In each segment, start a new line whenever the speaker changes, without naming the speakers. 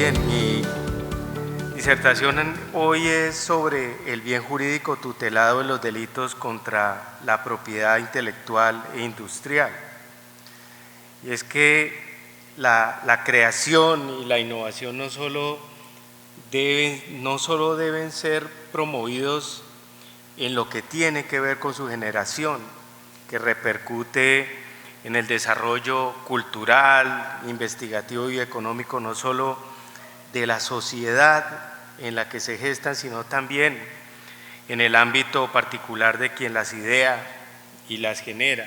Bien, mi disertación hoy es sobre el bien jurídico tutelado en los delitos contra la propiedad intelectual e industrial. Y es que la creación y la innovación no solo deben ser promovidos en lo que tiene que ver con su generación, que repercute en el desarrollo cultural, investigativo y económico, no solo de la sociedad en la que se gestan, sino también en el ámbito particular de quien las idea y las genera.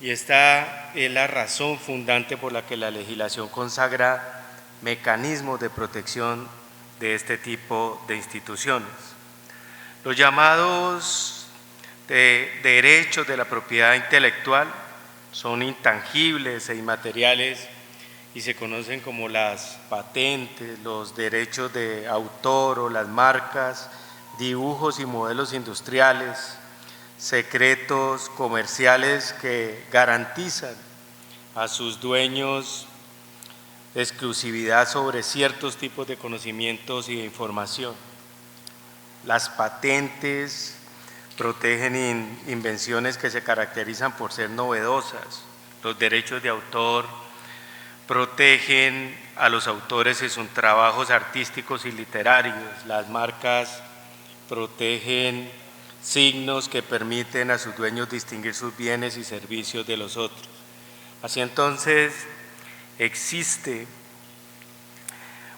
Y esta es la razón fundante por la que la legislación consagra mecanismos de protección de este tipo de instituciones. Los llamados derechos de la propiedad intelectual son intangibles e inmateriales y se conocen como las patentes, los derechos de autor o las marcas, dibujos y modelos industriales, secretos comerciales que garantizan a sus dueños exclusividad sobre ciertos tipos de conocimientos y de información. Las patentes protegen invenciones que se caracterizan por ser novedosas. Los derechos de autor protegen a los autores en sus trabajos artísticos y literarios. Las marcas protegen signos que permiten a sus dueños distinguir sus bienes y servicios de los otros. Así entonces, existe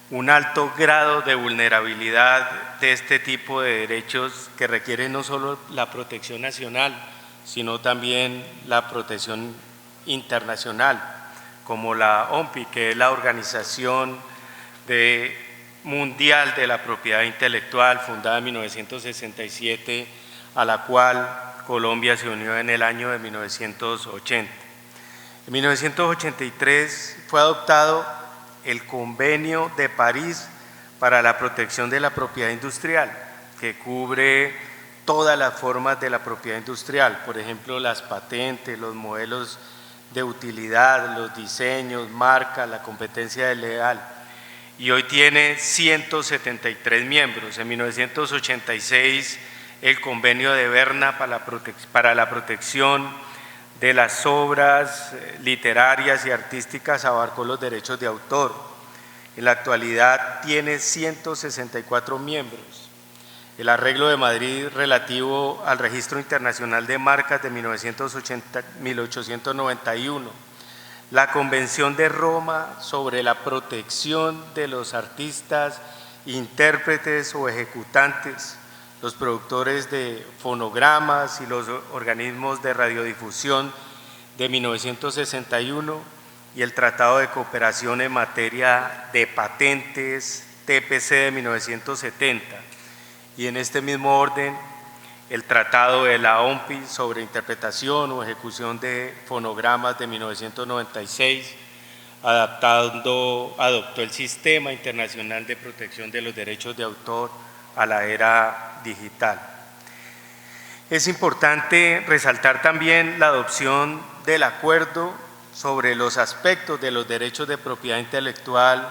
un alto grado de vulnerabilidad de este tipo de derechos que requieren no solo la protección nacional, sino también la protección internacional, como la OMPI, que es la Organización Mundial de la Propiedad Intelectual, fundada en 1967, a la cual Colombia se unió en el año de 1980. En 1983 fue adoptado el Convenio de París para la protección de la propiedad industrial, que cubre todas las formas de la propiedad industrial, por ejemplo, las patentes, los modelos de utilidad, los diseños, marcas, la competencia desleal, y hoy tiene 173 miembros. En 1986, el Convenio de Berna para la protección de las obras literarias y artísticas abarcó los derechos de autor. En la actualidad tiene 164 miembros. El Arreglo de Madrid relativo al Registro Internacional de Marcas de 1891, la Convención de Roma sobre la protección de los artistas, intérpretes o ejecutantes, los productores de fonogramas y los organismos de radiodifusión de 1961 y el Tratado de Cooperación en materia de patentes, TPC de 1970. Y en este mismo orden, el Tratado de la OMPI sobre interpretación o ejecución de fonogramas de 1996, adoptó el Sistema Internacional de Protección de los Derechos de Autor a la era digital. Es importante resaltar también la adopción del acuerdo sobre los aspectos de los derechos de propiedad intelectual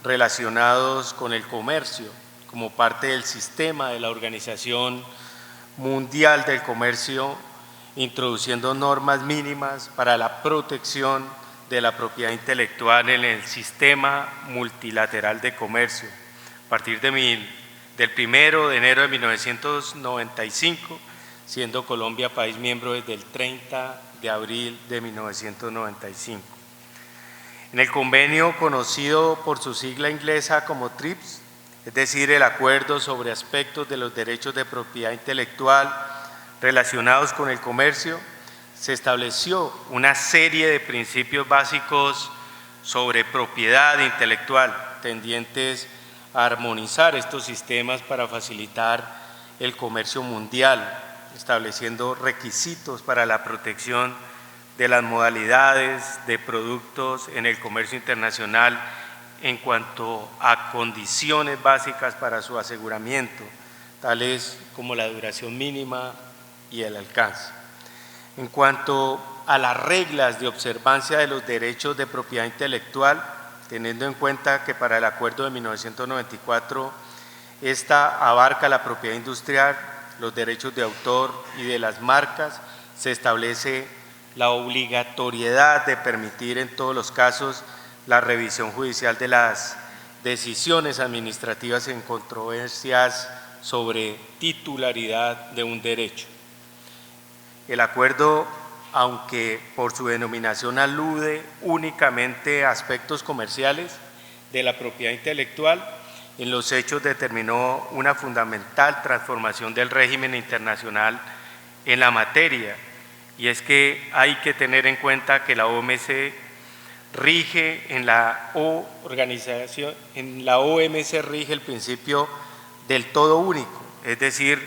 relacionados con el comercio, como parte del sistema de la Organización Mundial del Comercio, introduciendo normas mínimas para la protección de la propiedad intelectual en el sistema multilateral de comercio, a partir del 1 de enero de 1995, siendo Colombia país miembro desde el 30 de abril de 1995. En el convenio conocido por su sigla inglesa como TRIPS, es decir, el Acuerdo sobre aspectos de los derechos de propiedad intelectual relacionados con el comercio, se estableció una serie de principios básicos sobre propiedad intelectual, tendientes a armonizar estos sistemas para facilitar el comercio mundial, estableciendo requisitos para la protección de las modalidades de productos en el comercio internacional en cuanto a condiciones básicas para su aseguramiento, tales como la duración mínima y el alcance. En cuanto a las reglas de observancia de los derechos de propiedad intelectual, teniendo en cuenta que para el acuerdo de 1994 esta abarca la propiedad industrial, los derechos de autor y de las marcas, se establece la obligatoriedad de permitir en todos los casos la revisión judicial de las decisiones administrativas en controversias sobre titularidad de un derecho. El acuerdo, aunque por su denominación alude únicamente a aspectos comerciales de la propiedad intelectual, en los hechos determinó una fundamental transformación del régimen internacional en la materia, y es que hay que tener en cuenta que la OMC rige en la OMC rige el principio del todo único, es decir,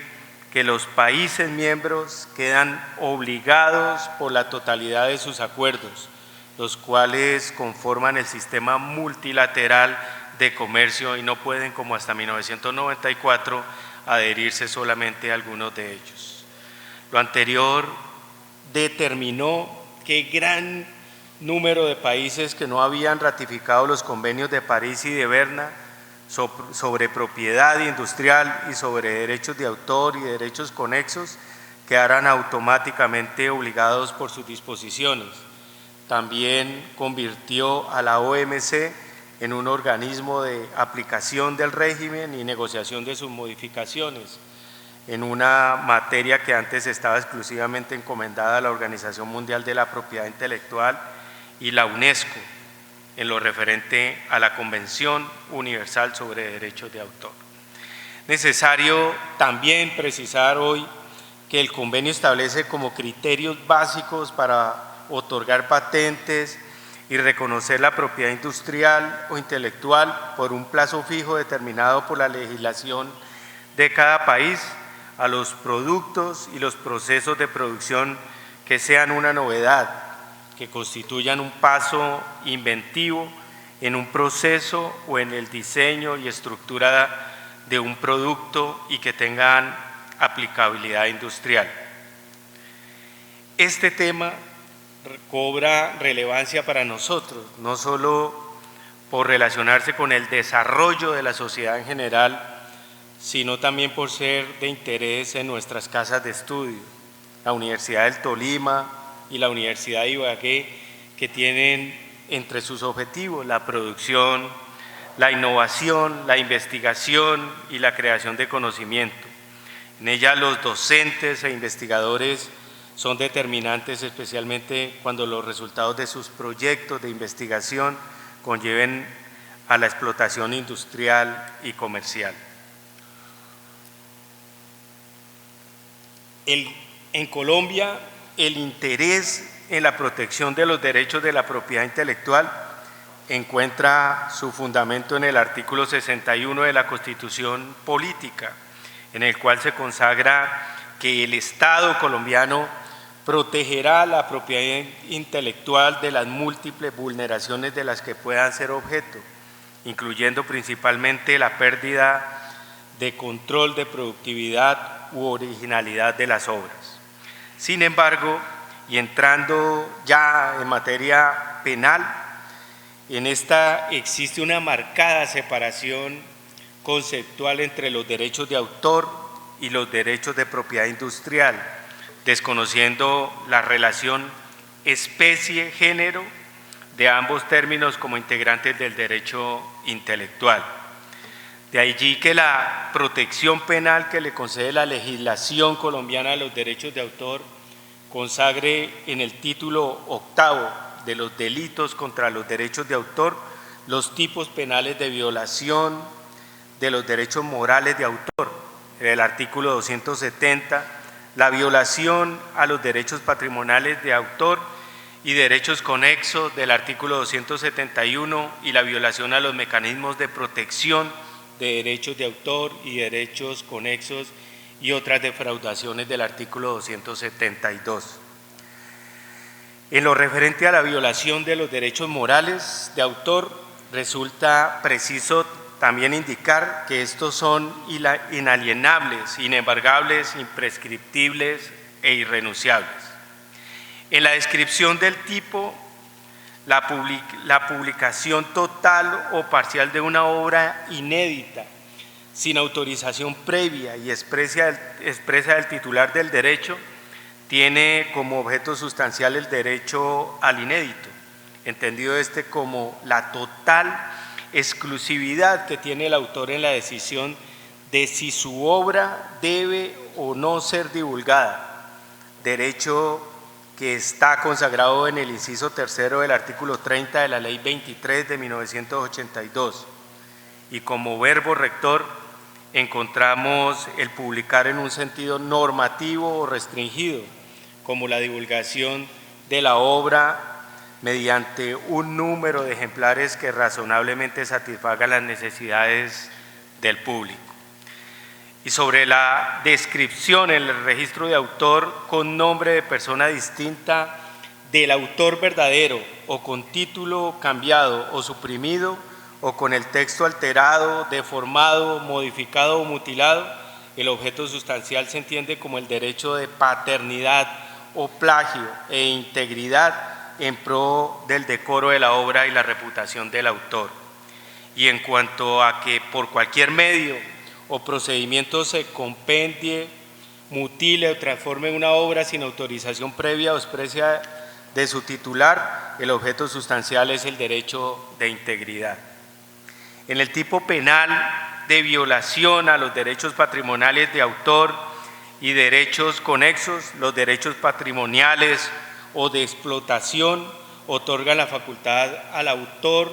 que los países miembros quedan obligados por la totalidad de sus acuerdos, los cuales conforman el sistema multilateral de comercio y no pueden, como hasta 1994, adherirse solamente a algunos de ellos. Lo anterior determinó que gran número de países que no habían ratificado los convenios de París y de Berna sobre propiedad industrial y sobre derechos de autor y derechos conexos quedaran automáticamente obligados por sus disposiciones. También convirtió a la OMC en un organismo de aplicación del régimen y negociación de sus modificaciones, en una materia que antes estaba exclusivamente encomendada a la Organización Mundial de la Propiedad Intelectual y la UNESCO, en lo referente a la Convención Universal sobre Derechos de Autor. Necesario también precisar hoy que el convenio establece como criterios básicos para otorgar patentes y reconocer la propiedad industrial o intelectual por un plazo fijo determinado por la legislación de cada país a los productos y los procesos de producción que sean una novedad, que constituyan un paso inventivo en un proceso o en el diseño y estructura de un producto y que tengan aplicabilidad industrial. Este tema cobra relevancia para nosotros, no solo por relacionarse con el desarrollo de la sociedad en general, sino también por ser de interés en nuestras casas de estudio, la Universidad del Tolima y la Universidad de Ibagué, que tienen entre sus objetivos la producción, la innovación, la investigación y la creación de conocimiento. En ella los docentes e investigadores son determinantes, especialmente cuando los resultados de sus proyectos de investigación conlleven a la explotación industrial y comercial. En Colombia, el interés en la protección de los derechos de la propiedad intelectual encuentra su fundamento en el artículo 61 de la Constitución Política, en el cual se consagra que el Estado colombiano protegerá la propiedad intelectual de las múltiples vulneraciones de las que puedan ser objeto, incluyendo principalmente la pérdida de control de productividad u originalidad de las obras. Sin embargo, y entrando ya en materia penal, en esta existe una marcada separación conceptual entre los derechos de autor y los derechos de propiedad industrial, desconociendo la relación especie-género de ambos términos como integrantes del derecho intelectual. De allí que la protección penal que le concede la legislación colombiana a los derechos de autor consagre en el título 8 de los delitos contra los derechos de autor los tipos penales de violación de los derechos morales de autor, en el artículo 270, la violación a los derechos patrimoniales de autor y derechos conexos del artículo 271 y la violación a los mecanismos de protección de derechos de autor y derechos conexos y otras defraudaciones del artículo 272. En lo referente a la violación de los derechos morales de autor, resulta preciso también indicar que estos son inalienables, inembargables, imprescriptibles e irrenunciables. En la descripción del tipo la publicación total o parcial de una obra inédita, sin autorización previa y expresa del titular del derecho, tiene como objeto sustancial el derecho al inédito, entendido como la total exclusividad que tiene el autor en la decisión de si su obra debe o no ser divulgada, derecho que está consagrado en el inciso tercero del artículo 30 de la Ley 23 de 1982. Y como verbo rector encontramos el publicar en un sentido normativo o restringido, como la divulgación de la obra mediante un número de ejemplares que razonablemente satisfaga las necesidades del público. Y sobre la descripción en el registro de autor con nombre de persona distinta del autor verdadero o con título cambiado o suprimido o con el texto alterado, deformado, modificado o mutilado, el objeto sustancial se entiende como el derecho de paternidad o plagio e integridad en pro del decoro de la obra y la reputación del autor. Y en cuanto a que por cualquier medio o procedimiento se compendie, mutile o transforme una obra sin autorización previa o expresa de su titular, el objeto sustancial es el derecho de integridad. En el tipo penal de violación a los derechos patrimoniales de autor y derechos conexos, los derechos patrimoniales o de explotación otorgan la facultad al autor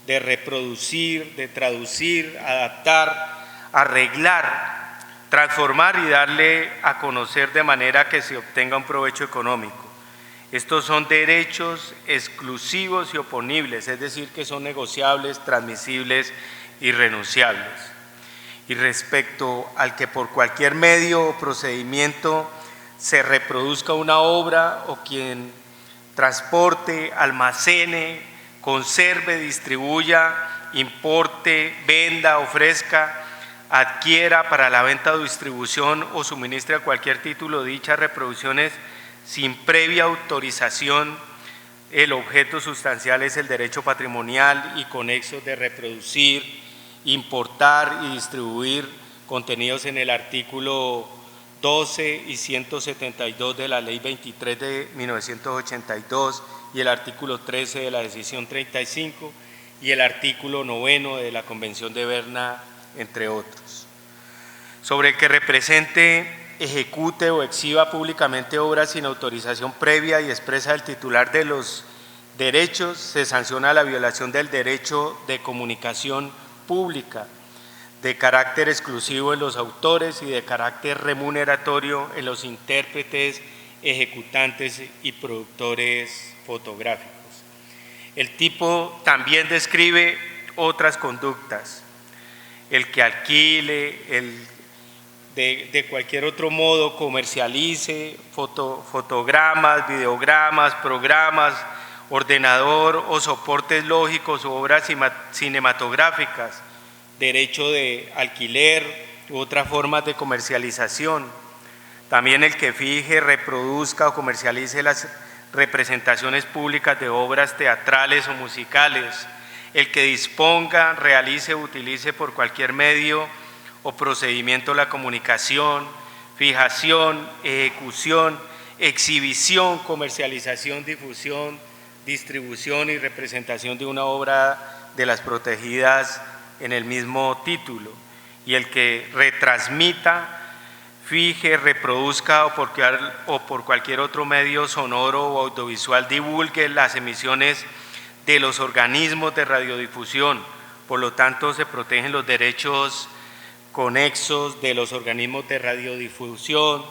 de reproducir, de traducir, adaptar, arreglar, transformar y darle a conocer de manera que se obtenga un provecho económico. Estos son derechos exclusivos y oponibles, es decir, que son negociables, transmisibles y renunciables. Y respecto al que por cualquier medio o procedimiento se reproduzca una obra o quien transporte, almacene, conserve, distribuya, importe, venda, ofrezca, adquiera para la venta o distribución o suministre a cualquier título dichas reproducciones sin previa autorización, el objeto sustancial es el derecho patrimonial y conexos de reproducir, importar y distribuir contenidos en el artículo 12 y 172 de la Ley 23 de 1982 y el artículo 13 de la Decisión 35 y el artículo 9 de la Convención de Berna, entre otros. Sobre el que represente, ejecute o exhiba públicamente obras sin autorización previa y expresa del titular de los derechos, se sanciona la violación del derecho de comunicación pública, de carácter exclusivo en los autores y de carácter remuneratorio en los intérpretes, ejecutantes y productores fotográficos. El tipo también describe otras conductas, el que alquile, el de cualquier otro modo comercialice fotogramas, videogramas, programas, ordenador o soportes lógicos u obras cinematográficas, derecho de alquiler u otras formas de comercialización. También el que fije, reproduzca o comercialice las representaciones públicas de obras teatrales o musicales, el que disponga, realice o utilice por cualquier medio o procedimiento la comunicación, fijación, ejecución, exhibición, comercialización, difusión, distribución y representación de una obra de las protegidas en el mismo título, y el que retransmita, fije, reproduzca o por cualquier otro medio sonoro o audiovisual divulgue las emisiones de los organismos de radiodifusión. Por lo tanto, se protegen los derechos conexos de los organismos de radiodifusión,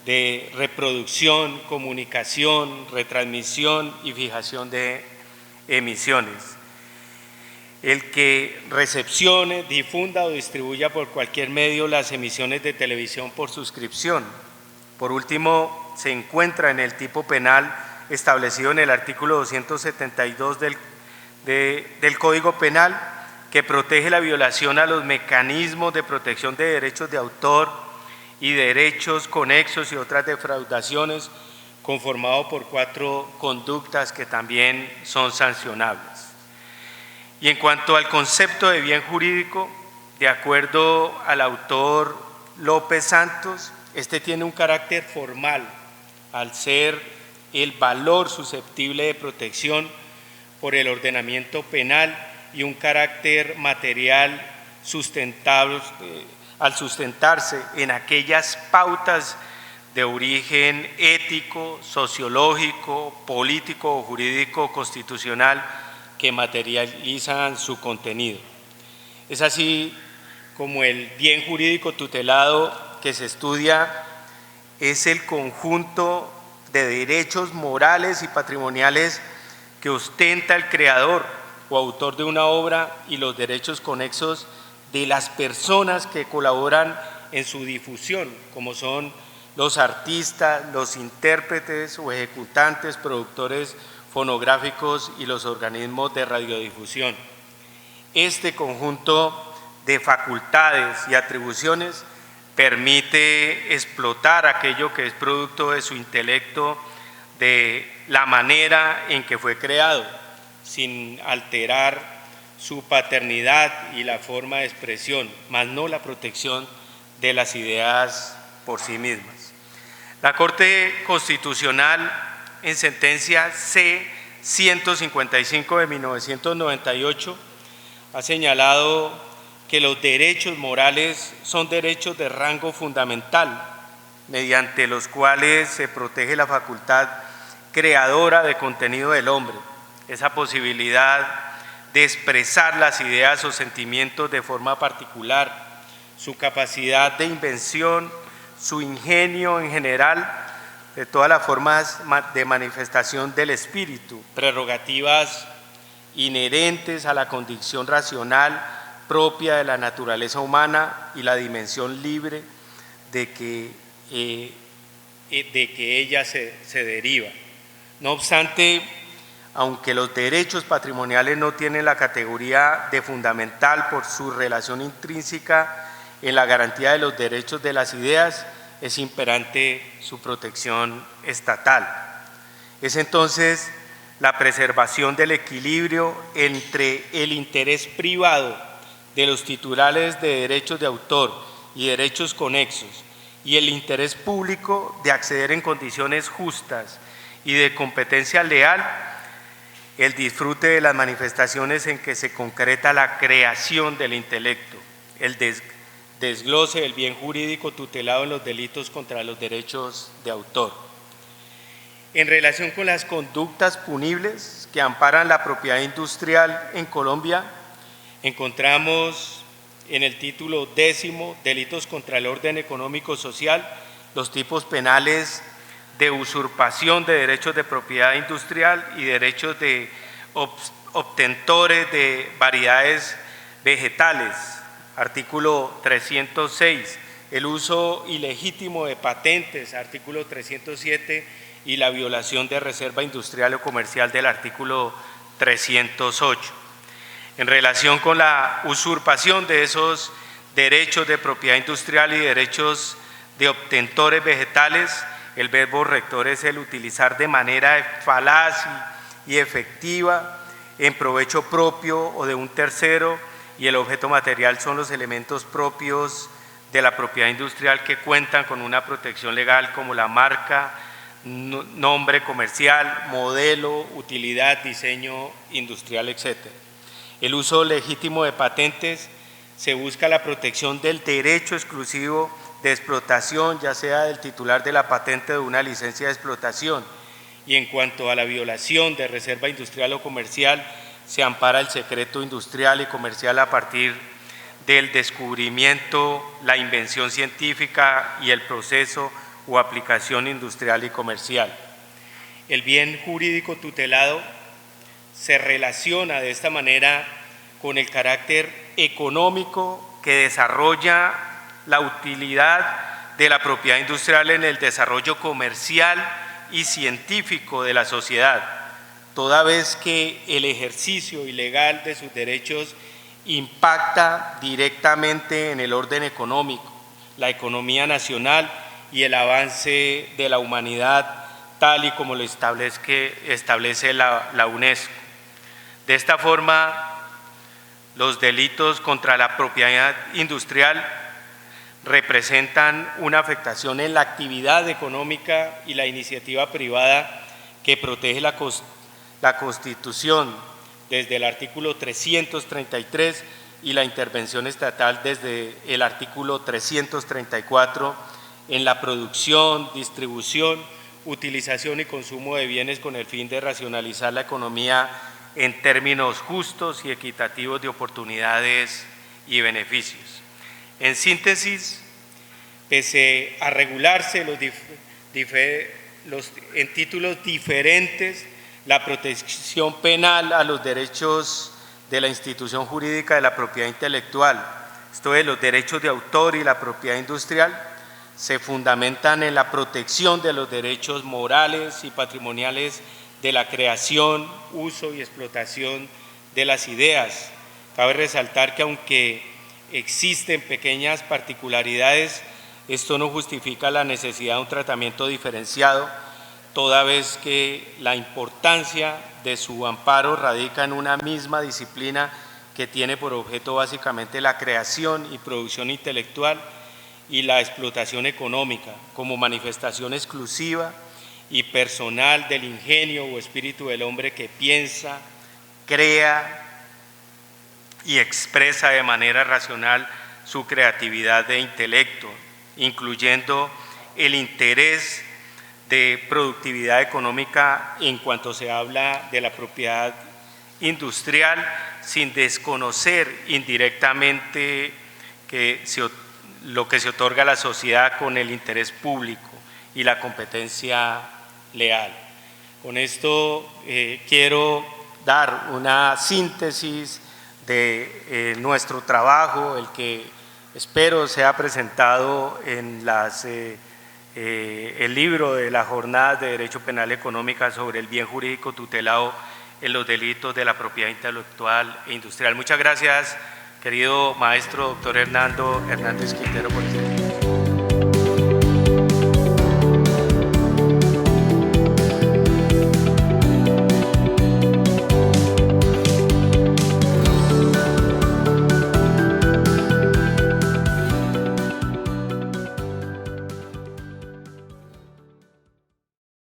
de reproducción, comunicación, retransmisión y fijación de emisiones. El que recepcione, difunda o distribuya por cualquier medio las emisiones de televisión por suscripción. Por último, se encuentra en el tipo penal establecido en el artículo 272 del Código Penal, que protege la violación a los mecanismos de protección de derechos de autor y derechos conexos y otras defraudaciones conformado por 4 conductas que también son sancionables. Y en cuanto al concepto de bien jurídico, de acuerdo al autor López Santos, este tiene un carácter formal al ser el valor susceptible de protección por el ordenamiento penal y un carácter material sustentable al sustentarse en aquellas pautas de origen ético, sociológico, político o jurídico constitucional que materializan su contenido. Es así como el bien jurídico tutelado que se estudia es el conjunto de derechos morales y patrimoniales que ostenta el creador o autor de una obra y los derechos conexos de las personas que colaboran en su difusión, como son los artistas, los intérpretes o ejecutantes, productores fonográficos y los organismos de radiodifusión. Este conjunto de facultades y atribuciones permite explotar aquello que es producto de su intelecto de la manera en que fue creado, sin alterar su paternidad y la forma de expresión, más no la protección de las ideas por sí mismas. La Corte Constitucional, en sentencia C-155 de 1998, ha señalado que los derechos morales son derechos de rango fundamental, mediante los cuales se protege la facultad creadora de contenido del hombre, esa posibilidad de expresar las ideas o sentimientos de forma particular, su capacidad de invención, su ingenio en general, de todas las formas de manifestación del espíritu, prerrogativas inherentes a la condición racional propia de la naturaleza humana y la dimensión libre de que ella se deriva. No obstante, aunque los derechos patrimoniales no tienen la categoría de fundamental por su relación intrínseca en la garantía de los derechos de las ideas, es imperante su protección estatal. Es entonces la preservación del equilibrio entre el interés privado de los titulares de derechos de autor y derechos conexos y el interés público de acceder en condiciones justas y de competencia leal, el disfrute de las manifestaciones en que se concreta la creación del intelecto, el desglose del bien jurídico tutelado en los delitos contra los derechos de autor. En relación con las conductas punibles que amparan la propiedad industrial en Colombia, encontramos en el título 10, Delitos contra el orden económico social, los tipos penales de usurpación de derechos de propiedad industrial y derechos de obtentores de variedades vegetales. Artículo 306, el uso ilegítimo de patentes, artículo 307, y la violación de reserva industrial o comercial del artículo 308. En relación con la usurpación de esos derechos de propiedad industrial y derechos de obtentores vegetales, el verbo rector es el utilizar de manera falaz y efectiva en provecho propio o de un tercero, y el objeto material son los elementos propios de la propiedad industrial que cuentan con una protección legal como la marca, nombre comercial, modelo, utilidad, diseño industrial, etc. El uso legítimo de patentes se busca la protección del derecho exclusivo de explotación, ya sea del titular de la patente o de una licencia de explotación, y en cuanto a la violación de reserva industrial o comercial, se ampara el secreto industrial y comercial a partir del descubrimiento, la invención científica y el proceso o aplicación industrial y comercial. El bien jurídico tutelado se relaciona de esta manera con el carácter económico que desarrolla la utilidad de la propiedad industrial en el desarrollo comercial y científico de la sociedad, toda vez que el ejercicio ilegal de sus derechos impacta directamente en el orden económico, la economía nacional y el avance de la humanidad tal y como lo establece la UNESCO. De esta forma, los delitos contra la propiedad industrial representan una afectación en la actividad económica y la iniciativa privada que protege la Constitución desde el artículo 333 y la intervención estatal desde el artículo 334 en la producción, distribución, utilización y consumo de bienes con el fin de racionalizar la economía en términos justos y equitativos de oportunidades y beneficios. En síntesis, pese a regularse en títulos diferentes la protección penal a los derechos de la institución jurídica de la propiedad intelectual, esto es, los derechos de autor y la propiedad industrial, se fundamentan en la protección de los derechos morales y patrimoniales de la creación, uso y explotación de las ideas. Cabe resaltar que aunque existen pequeñas particularidades, esto no justifica la necesidad de un tratamiento diferenciado, toda vez que la importancia de su amparo radica en una misma disciplina que tiene por objeto básicamente la creación y producción intelectual y la explotación económica como manifestación exclusiva y personal del ingenio o espíritu del hombre que piensa, crea y expresa de manera racional su creatividad de intelecto, incluyendo el interés de productividad económica en cuanto se habla de la propiedad industrial, sin desconocer indirectamente lo que se otorga a la sociedad con el interés público y la competencia leal. Con esto quiero dar una síntesis de nuestro trabajo, el que espero sea presentado en el libro de las jornadas de Derecho Penal Económica sobre el bien jurídico tutelado en los delitos de la propiedad intelectual e industrial. Muchas gracias, querido maestro doctor Hernando Hernández Quintero, por este